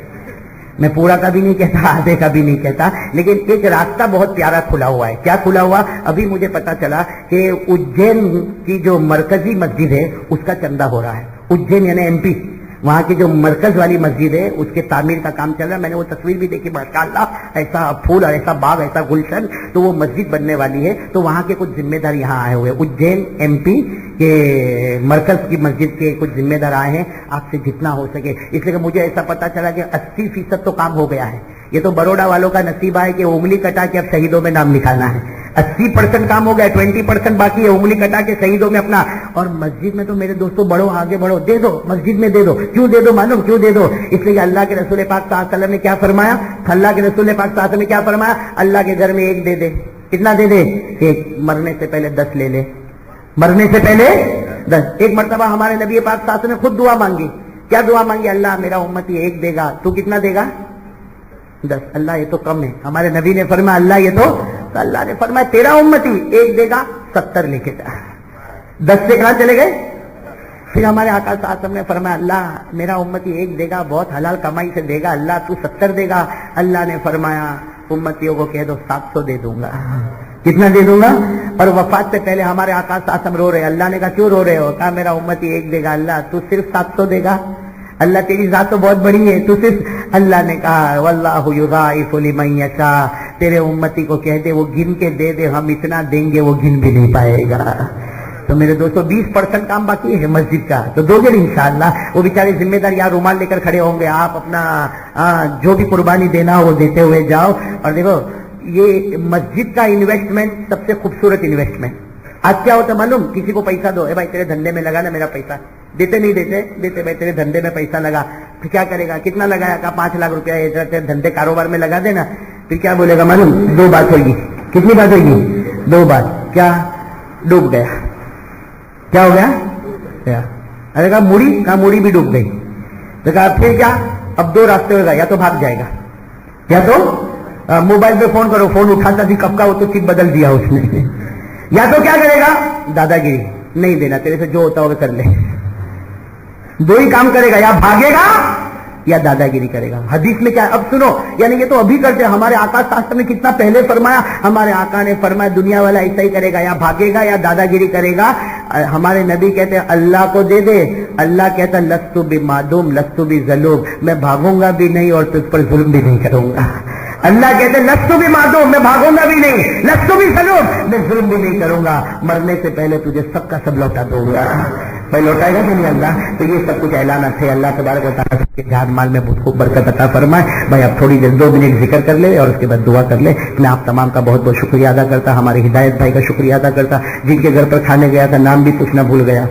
میں پورا کا بھی نہیں کہتا، آدھے کا بھی نہیں کہتا، لیکن ایک راستہ بہت پیارا کھلا ہوا ہے. کیا کھلا ہوا؟ ابھی مجھے پتا چلا کہ اجین کی جو مرکزی مسجد ہے اس کا چندہ ہو رہا ہے. اجین یعنی MP، وہاں کی جو مرکز والی مسجد ہے اس کے تعمیر کا کام چل رہا ہے. میں نے وہ تصویر بھی دیکھی، ماشاءاللہ ایسا پھول اور ایسا باغ، ایسا گلشن. تو وہ مسجد بننے والی ہے. تو وہاں کے کچھ ذمہ دار یہاں آئے ہوئے، اجین MP کے مرکز کی مسجد کے کچھ ذمہ دار آئے ہیں. آپ سے جتنا ہو سکے، اس لیے کہ مجھے ایسا پتا چلا کہ 80% تو کام ہو گیا ہے. یہ تو بروڈا والوں کا نصیب ہے کہ انگلی کٹا کے اب شہیدوں میں نام نکالنا ہے. 80% کام ہو گیا، 20% باقی ہے انگلی کٹا کے شہیدوں میں اپنا. اور مسجد میں تو میرے دوستوں بڑھو، آگے بڑھو، دے دو مسجد میں، دے دو. کیوں دے دو معلوم کیوں دے دو؟ اس لیے کہ اللہ کے رسول پاک صلی اللہ علیہ وسلم نے کیا فرمایا؟ اللہ کے رسول پاک صلی اللہ علیہ وسلم نے کیا فرمایا؟ اللہ کے گھر میں ایک دے دے. کتنا دے دے؟ ایک. مرنے سے پہلے 10 لے لے. مرنے سے پہلے 10. ایک مرتبہ ہمارے نبی پاک صلی اللہ علیہ وسلم نے خود دعا مانگی. کیا دعا مانگی؟ اللہ میرا امتی ایک دے گا، تو کتنا دے گا؟ 10. اللہ یہ تو کم ہے. ہمارے نبی نے فرمایا اللہ یہ تو اللہ نے فرمایا تیرا امتی ایک دے گا، 70 لے کے جا. 10 سے کہاں چلے گئے؟ پھر ہمارے آقا صلی اللہ علیہ وسلم نے فرمایا اللہ میرا امتی ایک دے گا، بہت حلال کمائی سے دے گا، اللہ تو 70 دے گا. اللہ نے فرمایا امتیوں کو کہہ دو 700 دے دوں گا. کتنا دے دوں گا؟ اور وفات سے پہلے ہمارے آقا صلی اللہ علیہ وسلم رو رہے. اللہ نے کہا کیوں رو رہے ہو؟ کہا میرا امتی ایک دے گا، اللہ تو صرف 700 دے گا. اللہ تیری ذات تو بہت بڑی ہے، تو صرف. اللہ نے کہا واللہ یضاعف لمن یشاء، تیرے امتی کو کہہ دے وہ گن کے دے دے، ہم اتنا دیں گے وہ گن بھی نہیں پائے گا. تو میرے دوستو 20% کام باقی ہے مسجد کا، تو دو گے انشاءاللہ. وہ بیچارے ذمہ دار یہاں رومال لے کر کھڑے ہوں گے، آپ اپنا جو بھی قربانی دینا ہو وہ دیتے ہوئے جاؤ. اور دیکھو یہ مسجد کا انویسٹمنٹ سب سے خوبصورت انویسٹمنٹ. آج کیا ہوتا معلوم؟ کسی کو پیسہ دو، اے بھائی تیرے دھندے میں لگا نا میرا پیسہ. دیتے نہیں دیتے دیتے بھائی تیرے دھندے میں پیسہ لگا. پھر کیا کرے گا؟ کتنا لگایا؟ کہا 5 لاکھ روپیہ تیرے دھندے کاروبار میں لگا دینا. پھر کیا بولے گا معلوم؟ 2 بات ہوگی. کتنی بات ہوگی؟ 2 بات. کیا؟ ڈوب گیا. کیا ہو گیا؟ ارے کہا موڑی، کہا موڑی بھی ڈوب گئی. تو کہا پھر کیا؟ اب 2 راستے ہوگا، یا تو بھاگ جائے گا یا تو موبائل پہ فون کرو، فون اٹھاتا تھی کب کا وہ تو چپ بدل دیا اس نے. یا تو کیا کرے گا؟ دادا گیری، نہیں دینا تیرے سے جو ہوتا ہوگا کر لے. 2 ہی کام کرے گا، یا بھاگے گا یا دادا گیری کرے گا. حدیث میں کیا ہے اب سنو، یعنی یہ تو ابھی کرتے ہیں. ہمارے آقا صلی اللہ علیہ وسلم نے کتنا پہلے فرمایا. ہمارے آقا نے فرمایا دنیا والا ایسا ہی کرے گا، یا بھاگے گا یا دادا گیری کرے گا. ہمارے نبی کہتے ہیں اللہ کو دے دے. اللہ کہتا لستو بمعدوم لستو بظلوم، میں بھاگوں گا بھی نہیں اور تجھ پر ظلم بھی نہیں کروں گا. اللہ کہتے لستو بمعدوم، میں بھاگوں گا بھی نہیں، لستو بظلوم، میں ظلم بھی نہیں کروں گا. مرنے سے پہلے تجھے سب کا سب لوٹا دوں گا. بھائی لوٹائے گا کہ نہیں اللہ؟ تو یہ سب کچھ اعلانات ہے اللہ تبارک و تعالیٰ کے جان مال میں بہت خوب برکت عطا فرمائے. بھائی اب تھوڑی دیر 2 منٹ ذکر کر لے اور اس کے بعد دعا کر لے. میں آپ تمام کا بہت بہت شکریہ ادا کرتا, ہمارے ہدایت بھائی کا شکریہ ادا کرتا, جن کے گھر پر کھانے گیا تھا نام بھی پوچھنا بھول گیا,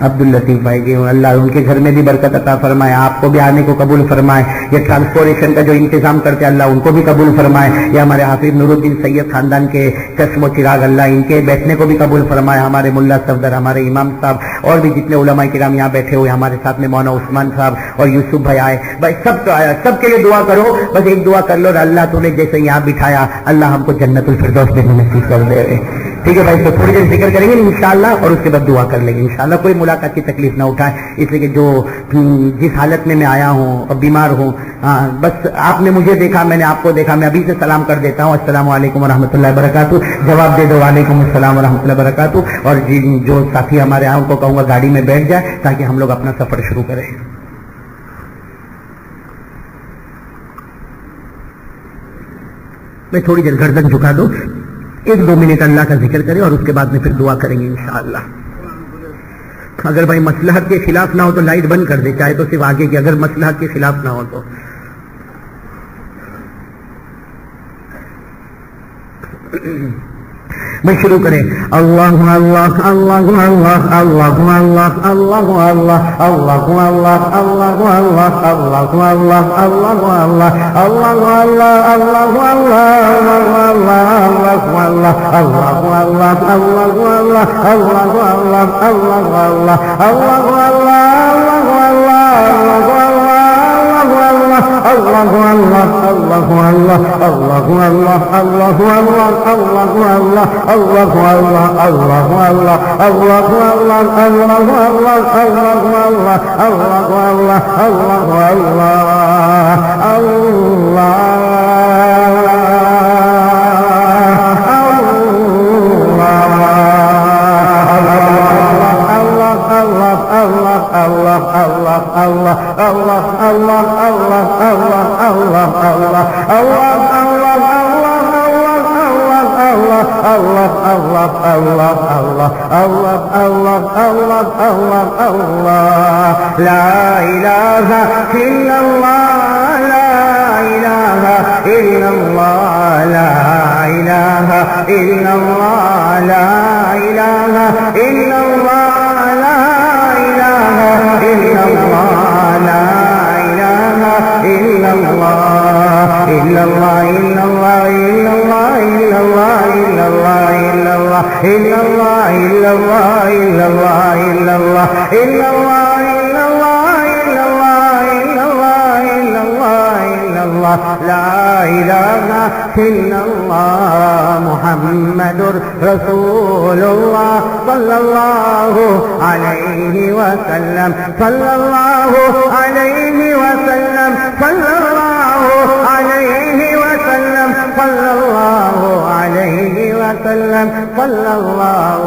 عبداللطیف بھائی جی, اللہ ان کے گھر میں بھی برکت عطا فرمائے, آپ کو بھی آنے کو قبول فرمائے. یہ ٹرانسپورٹیشن کا جو انتظام کرتے اللہ ان کو بھی قبول فرمائے. یہ ہمارے حافظ نور الدین سید خاندان کے چشم و چراغ, اللہ ان کے بیٹھنے کو بھی قبول فرمائے. ہمارے ملا صفدر, ہمارے امام صاحب اور بھی جتنے علماء کرام یہاں بیٹھے ہوئے, ہمارے ساتھ میں مولانا عثمان صاحب اور یوسف بھائی آئے, بھائی سب تو آیا, سب کے لیے دعا کرو. بس ایک دعا کر لو, اللہ تو نے جیسے یہاں بٹھایا اللہ ہم کو جنت الفردوس میں نصیب کر دے. ٹھیک ہے بھائی, تو تھوڑی دیر ذکر کریں گے انشاءاللہ اور اس کے بعد دعا کر لیں گے انشاءاللہ. کوئی ملاقات کی تکلیف نہ اٹھائے, اس لیے کہ جو جس حالت میں آیا ہوں اور بیمار ہوں, بس آپ نے مجھے دیکھا, میں نے آپ کو دیکھا. میں ابھی سے سلام کر دیتا ہوں, السلام علیکم ورحمۃ اللہ وبرکاتہ. جواب دے دو وعلیکم السلام ورحمۃ اللہ وبرکاتہ. اور جو ساتھی ہمارے یہاں ان کو کہوں گا گاڑی میں بیٹھ جائے تاکہ ہم لوگ اپنا سفر شروع کریں. میں تھوڑی دیر گردن جھکا دو, 1-2 منٹ اللہ کا ذکر کریں اور اس کے بعد میں پھر دعا کریں گے انشاءاللہ. اگر بھائی مصلحت کے خلاف نہ ہو تو لائٹ بند کر دے, چاہے تو صرف آگے کی, اگر مصلحت کے خلاف نہ ہو تو. میں شروع کریں. اللہ اللہ اللہ اللہ اللہ اللہ اللہ اللہ اللہ اللہ اللہ اللہ اللہ اللہ اللہ اللہ اللہ اللہ محمد رسول اللہ صلی اللہ علیہ وسلم صلی اللہ علیہ وسلم صلی اللہ علیہ وسلم صلی اللہ علیہ وسلم صلی اللہ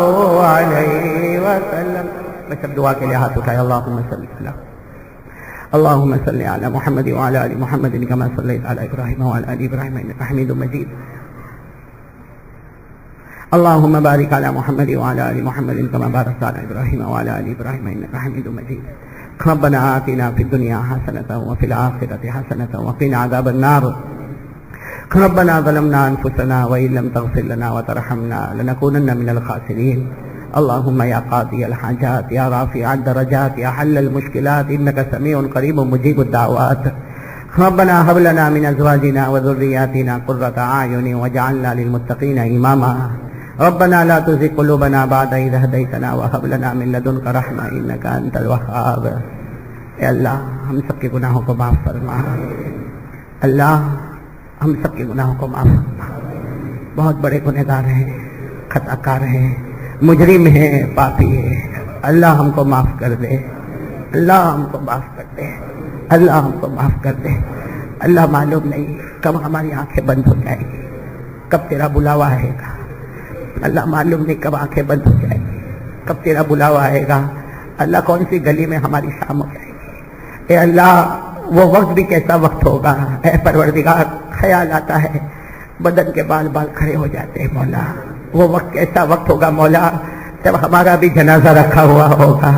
علیہ وسلم. میں سب دعا کے لیے ہاتھ اٹھائے. اللہم صلی اللہ اللهم صل على محمد وعلى ال محمد كما صليت على ابراهيم وعلى ال ابراهيم انك حميد مجيد. اللهم بارك على محمد وعلى ال محمد كما باركت على ابراهيم وعلى ال ابراهيم انك حميد مجيد. ربنا آتنا في الدنيا حسنة وفي الآخرة حسنة وقنا عذاب النار. ربنا ظلمنا انفسنا وان لم تغفر لنا وترحمنا لنكونن من الخاسرين. اللهم يا قاضي الحاجات يا رافع الدرجات يا حل المشكلات إنك سميع قريب مجيب الدعوات. ربنا هب لنا من أزواجنا وذرياتنا قرة أعين واجعلنا للمتقين إماما. ربنا لا تزغ قلوبنا بعد إذ هديتنا وهب لنا من لدنك رحمة إنك أنت الوهاب. اے اللہ ہم سب کے گناہوں کو معاف فرما. اللہ ہم سب کے گناہوں کو معاف فرما. بہت بڑے گنہگار ہیں, خطا کار ہیں, مجرم ہے, پاپی ہے. اللہ ہم کو معاف کر دے, اللہ ہم کو معاف کر دے, اللہ ہم کو معاف کر دے. اللہ معلوم نہیں کب ہماری آنکھیں بند ہو جائیں گی, کب تیرا بلاوا آئے گا. اللہ معلوم نہیں کب آنکھیں بند ہو جائیں گی, کب تیرا بلاوا آئے گا. اللہ کون سی گلی میں ہماری شام ہو جائے گی. اے اللہ وہ وقت بھی کیسا وقت ہوگا. اے پروردگار خیال آتا ہے بدن کے بال بال کھڑے ہو جاتے ہیں مولا. وہ وقت کیسا وقت ہوگا مولا جب ہمارا بھی جنازہ رکھا ہوا ہوگا،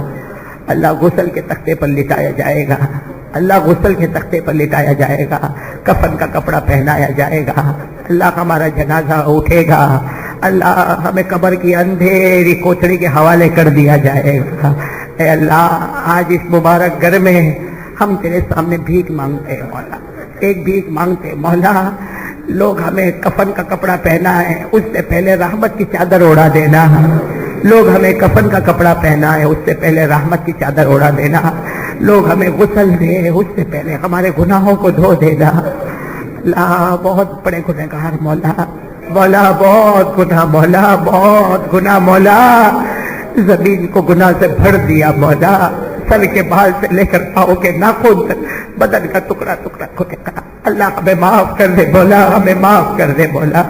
اللہ غسل کے تختے پر لٹایا جائے گا، اللہ غسل کے تختے پر لٹایا جائے گا، کفن کا کپڑا پہنایا جائے گا، اللہ ہمارا جنازہ اٹھے گا، اللہ ہمیں قبر کی اندھیری کوٹڑی کے حوالے کر دیا جائے گا۔ اے اللہ، آج اس مبارک گھر میں ہم تیرے سامنے بھیک مانگتے ہیں مولا، ایک بھیک مانگتے ہیں مولا، لوگ ہمیں کفن کا کپڑا پہنا ہے، اس سے پہلے رحمت کی چادر اڑا دینا، لوگ ہمیں کفن کا کپڑا پہنا ہے، اس سے پہلے رحمت کی چادر اڑا دینا، لوگ ہمیں غسل دے، اس سے پہلے ہمارے گناہوں کو دھو دینا۔ اللہ، بہت بڑے گنہگار مولا، مولا بہت گناہ، مولا بہت گناہ، مولا زمین کو گناہ سے بھر دیا مولا، سر کے بال سے لے کر پاؤں کے ناخن تک بدن کا ٹکڑا ٹکڑا کھلے گا۔ اللہ ہمیں معاف کر دے مولا، ہمیں معاف کر دے مولا،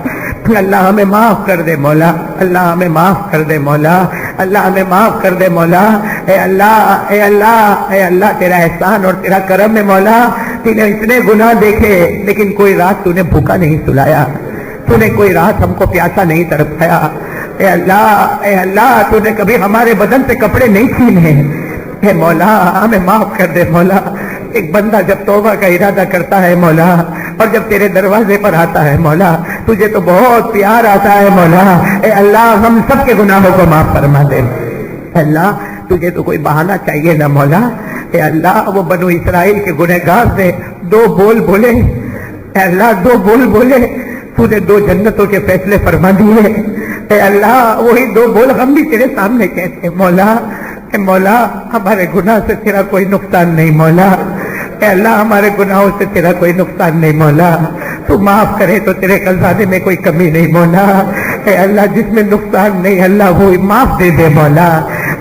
اللہ ہمیں معاف کر دے مولا، اللہ ہمیں معاف کر دے مولا، اللہ ہمیں معاف کر دے مولا۔ اے اللہ، اے اللہ، اے اللہ، تیرا احسان اور تیرا کرم ہے مولا، تھی نے اتنے گناہ دیکھے لیکن کوئی رات تو نے بھوکا نہیں سلایا، تو نے کوئی رات ہم کو پیاسا نہیں تڑپایا۔ اے اللہ، اے اللہ، تو نے کبھی ہمارے بدن سے کپڑے نہیں چھینے۔ اے مولا، ہمیں معاف کر دے مولا۔ ایک بندہ جب توبہ کا ارادہ کرتا ہے مولا، اور جب تیرے دروازے پر آتا ہے مولا، تجھے تو بہت پیار آتا ہے مولا۔ اے اللہ، ہم سب کے گناہوں کو معاف فرما دے۔ اے اللہ، تجھے تو کوئی بہانہ چاہیے نہ مولا۔ اے اللہ، وہ بنو اسرائیل کے گنہگار سے دو بول بولے، اے اللہ دو بول بولے، تو نے دو جنتوں کے فیصلے فرما دیے۔ اے اللہ، وہی دو بول ہم بھی تیرے سامنے کہتے ہیں مولا۔ اے مولا، ہمارے گناہ سے تیرا کوئی نقصان نہیں مولا۔ اے اللہ، ہمارے گناہوں سے تیرا کوئی نقصان نہیں مولا، تو معاف کرے تو تیرے خزانے میں کوئی کمی نہیں مولا۔ اے اللہ، جس میں نقصان نہیں اللہ وہ معاف دے دے مولا،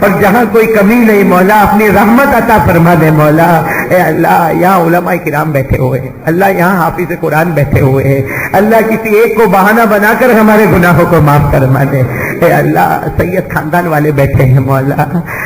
اور جہاں کوئی کمی نہیں مولا اپنی رحمت عطا فرما دے مولا۔ اے اللہ، یہاں علماء کرام بیٹھے ہوئے ہیں، اللہ یہاں حافظ قرآن بیٹھے ہوئے ہیں، اللہ کسی ایک کو بہانہ بنا کر ہمارے گناہوں کو معاف فرما دے۔ اے اللہ، سید خاندان والے بیٹھے ہیں مولا،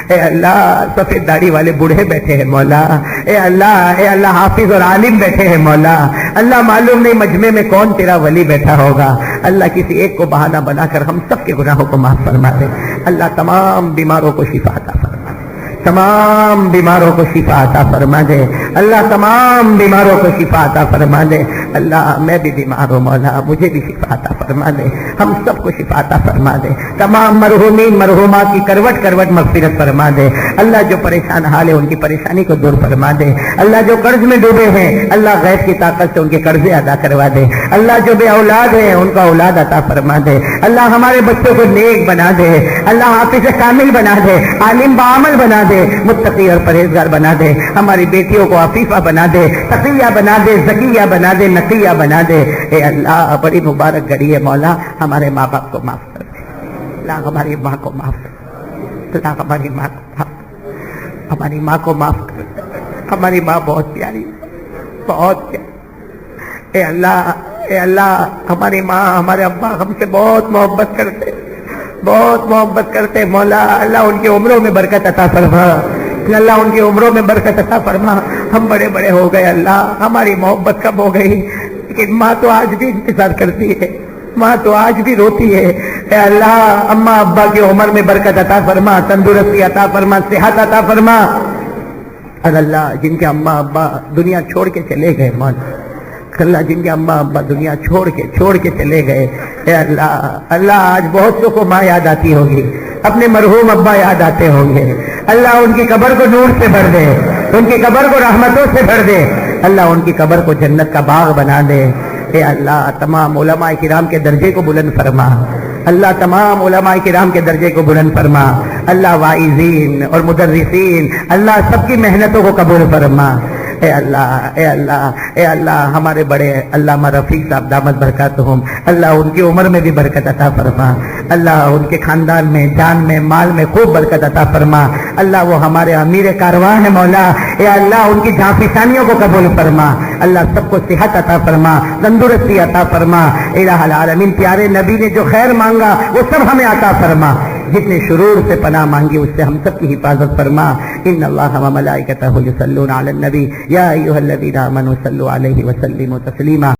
اے اللہ سفید داڑھی والے بوڑھے بیٹھے ہیں مولا، اے اللہ، اے اللہ حافظ اور عالم بیٹھے ہیں مولا، اللہ معلوم نہیں مجمع میں کون تیرا ولی بیٹھا ہوگا، اللہ کسی ایک کو بہانہ بنا کر ہم سب کے گناہوں کو معاف فرما دے۔ اللہ تمام بیماروں کو شفا عطا فرما دے، تمام بیماروں کو شفا عطا فرما دے، اللہ تمام بیماروں کو شفا عطا فرما دے۔ اللہ، میں بھی بیمار ہوں مولا، مجھے بھی شفا عطا فرما دے، ہم سب کو شفا عطا فرما دے، تمام مرحومین مرحومات کی کروٹ کروٹ مغفرت فرما دے۔ اللہ جو پریشان حال ہے ان کی پریشانی کو دور فرما دے، اللہ جو قرض میں ڈوبے ہیں اللہ غیب کی طاقت سے ان کے قرضے ادا کروا دے، اللہ جو بے اولاد ہیں ان کا اولاد عطا فرما دے، اللہ ہمارے بچوں کو نیک بنا دے، اللہ حافظ کامل بنا دے، عالم بعمل بنا دے، متقی اور پرہیزگار بنا دے، ہماری بیٹیوں کو عفیفہ بنا دے، تقیہ بنا دے، زکیہ بنا دے، نقیہ بنا دے۔ اے اللہ، بڑی مبارک گھڑی ہے مولا، ہمارے ماں باپ کو معاف کر دے، اللہ ہماری ماں کو معاف کر دے، اللہ ہماری ماں کو معاف کر دے، ہماری ماں کو معاف کر دے، ہماری ماں بہت پیاری، بہت پیاری۔ اے اللہ، اے اللہ، ہماری ماں ہمارے ابا ہم سے بہت محبت کرتے، بہت محبت کرتے مولا، اللہ ان کی عمروں میں برکت عطا فرما، اللہ ان کی عمروں میں برکت عطا فرما۔ ہم بڑے بڑے ہو گئے اللہ، ہماری محبت کم ہو گئی، لیکن ماں تو آج بھی انتظار کرتی ہے، ماں تو آج بھی روتی ہے۔ اے اللہ، اماں ابا کی عمر میں برکت عطا فرما، تندرستی عطا فرما، صحت عطا فرما۔ اور اللہ جن کے اماں ابا دنیا چھوڑ کے چلے گئے مولا، اللہ جن کے اماں ابا دنیا چھوڑ کے چلے گئے، اے اللہ، اللہ آج بہت سو کو ماں یاد آتی ہوگی، اپنے مرحوم ابا یاد آتے ہوں گے، اللہ ان کی قبر کو نور سے بھر دے، ان کی قبر کو رحمتوں سے بھر دے، اللہ ان کی قبر کو جنت کا باغ بنا دے۔ اے اللہ، تمام علماء کرام کے درجے کو بلند فرما، اللہ تمام علماء کرام کے درجے کو بلند فرما، اللہ واعظین اور مدرسین اللہ سب کی محنتوں کو قبول فرما۔ اے اللہ، اے اللہ، اے اللہ، ہمارے بڑے علامہ رفیق صاحب دامت برکاتہم، اللہ ان کی عمر میں بھی برکت عطا فرما، اللہ ان کے خاندان میں جان میں مال میں خوب برکت عطا فرما، اللہ وہ ہمارے امیر کارواں ہیں مولا، اے اللہ ان کی جاں فشانیوں کو قبول فرما، اللہ سب کو صحت عطا فرما، تندرستی عطا فرما۔ الہ العالمین، پیارے نبی نے جو خیر مانگا وہ سب ہمیں عطا فرما، جتنے شرور سے پناہ مانگی اس سے ہم سب کی حفاظت فرما۔ ان اللہ و ملائکتہ یصلون علی النبی یا ایھا الذین آمنوا صلوا علیہ وسلموا تسلیما۔